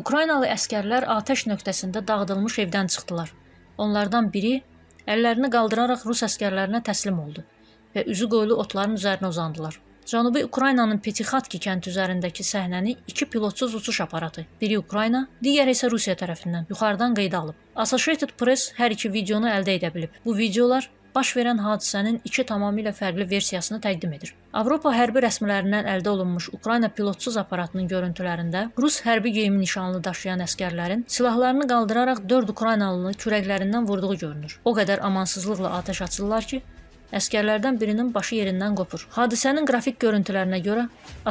Ukraynalı əsgərlər atəş nöqtəsində dağıdılmış evdən çıxdılar. Onlardan biri əllərini qaldıraraq Rus əsgərlərinə təslim oldu və üzüqoylu otların üzərinə uzandılar. Cənubi Ukraynanın Piatyxatky kəndi üzərindəki səhnəni iki pilotsuz uçuş aparatı, biri Ukrayna, digəri isə Rusiya tərəfindən yuxarıdan qeydə alıb. Associated Press hər iki videonu əldə edə bilib. Bu videolar baş verən hadisənin iki tamamilə fərqli versiyasını təqdim edir. Avropa hərbi rəsmilərindən əldə olunmuş Ukrayna pilotsuz aparatının görüntülərində Rus hərbi geyimi nişanlı daşıyan əsgərlərin silahlarını qaldıraraq 4 Ukraynalını kürəklərindən vurduğu görünür. O qədər amansızlıqla atəş açırlar ki, əsgərlərdən birinin başı yerindən qopur. Hadisənin qrafik görüntülərinə görə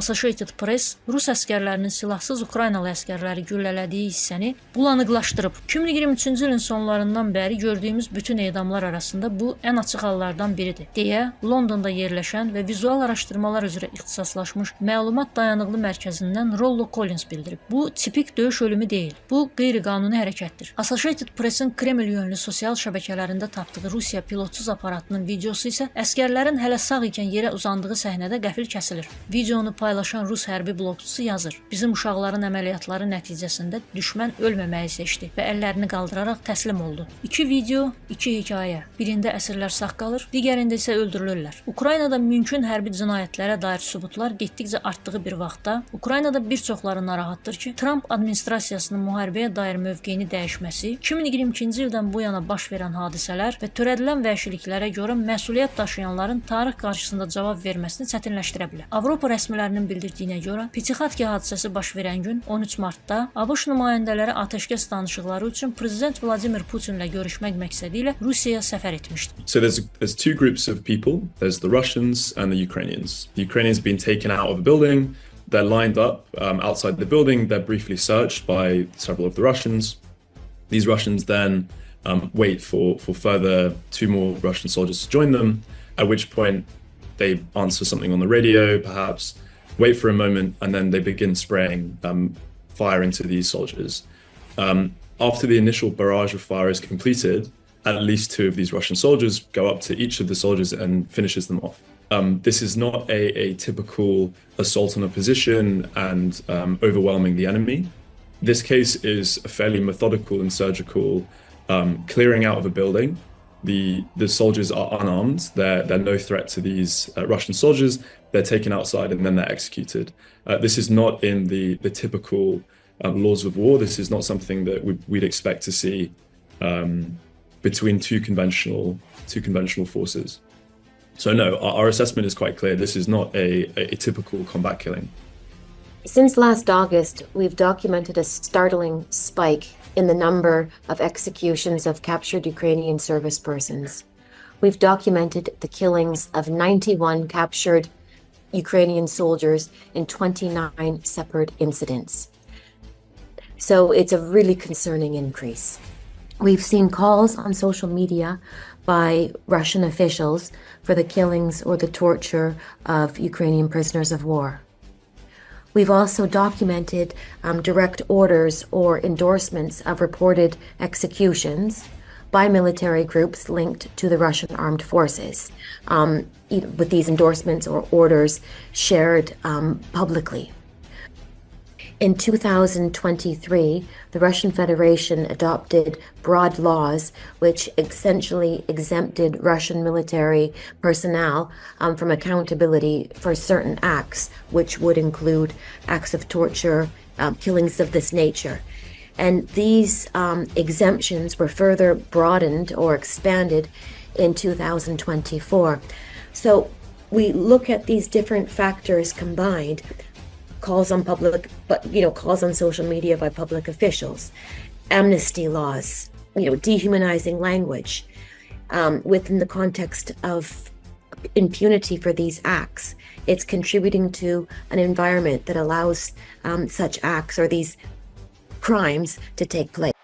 Associated Press Rus əsgərlərinin silahsız Ukraynalı əsgərləri güllələdiyi hissəni bulanıqlaşdırıb. 2023-cü ilin sonlarından bəri gördüyümüz bütün edamlar arasında bu ən açıq hallardan biridir, deyə Londonda yerləşən və vizual araşdırmalar üzrə ixtisaslaşmış məlumat dayanıqlı mərkəzindən Rollo Collins bildirib. Bu tipik döyüş ölümü deyil. Bu qeyri-qanuni hərəkətdir. Associated Press-in Kreml yönlü sosial şəbəkələrində tapdığı Rusiya pilotsuz aparatının videosu isə əsgərlərin hələ sağ ikən yerə uzandığı səhnədə qəfil kəsilir. Videonu paylaşan Rus hərbi blogçusu yazır: "Bizim uşaqların əməliyyatları nəticəsində düşmən ölməməyi seçdi və əllərini qaldıraraq təslim oldu." İki video, iki hekayə. Birində əsirlər sağ qalır, digərində isə öldürülürlər. Ukraynada mümkün hərbi cinayətlərə dair sübutlar getdikcə artdığı bir vaxtda Ukraynada bir çoxları narahatdır ki, Trump administrasiyasının müharibəyə dair mövqeyini dəyişməsi, 2022-ci ildən bu yana baş verən hadisələr və törədilən vəhşiliklərə görə məsuliyyət daşıyanların tarix qarşısında cavab verməsini çətinləşdirə bilər. Avropa rəsmilərinin bildirdiyinə görə, Piatyxatky hadisəsi baş verən gün 13 martda ABŞ nümayəndələri atəşkəs danışıqları üçün Prezident Vladimir Putinlə görüşmək məqsədi ilə Rusiyaya səfər etmişdi. So there's two groups of people. There's the Russians and the Ukrainians. The Ukrainians have been taken out of a building. They're lined up outside the building. They're briefly searched by several of the Russians. These Russians then wait for further 2 more Russian soldiers to join them, at which point they answer something on the radio, perhaps, wait for a moment, and then they begin spraying fire into these soldiers. After the initial barrage of fire is completed, at least 2 of these Russian soldiers go up to each of the soldiers and finishes them off. This is not a typical assault on a position and overwhelming the enemy. This case is a fairly methodical and surgical clearing out of a building. The soldiers are unarmed. They're no threat to these Russian soldiers. They're taken outside and then they're executed. This is not in the typical laws of war. This is not something that we'd expect to see between two conventional forces. So no, our assessment is quite clear. This is not a typical combat killing. Since last August, we've documented a startling spike in the number of executions of captured Ukrainian service persons. We've documented the killings of 91 captured Ukrainian soldiers in 29 separate incidents. So it's a really concerning increase. We've seen calls on social media by Russian officials for the killings or the torture of Ukrainian prisoners of war. We've also documented direct orders or endorsements of reported executions by military groups linked to the Russian armed forces, with these endorsements or orders shared publicly. In 2023, the Russian Federation adopted broad laws which essentially exempted Russian military personnel from accountability for certain acts, which would include acts of torture, killings of this nature. And these exemptions were further broadened or expanded in 2024. So we look at these different factors combined. Calls on calls on social media by public officials, amnesty laws, dehumanizing language, within the context of impunity for these acts. It's contributing to an environment that allows such acts or these crimes to take place.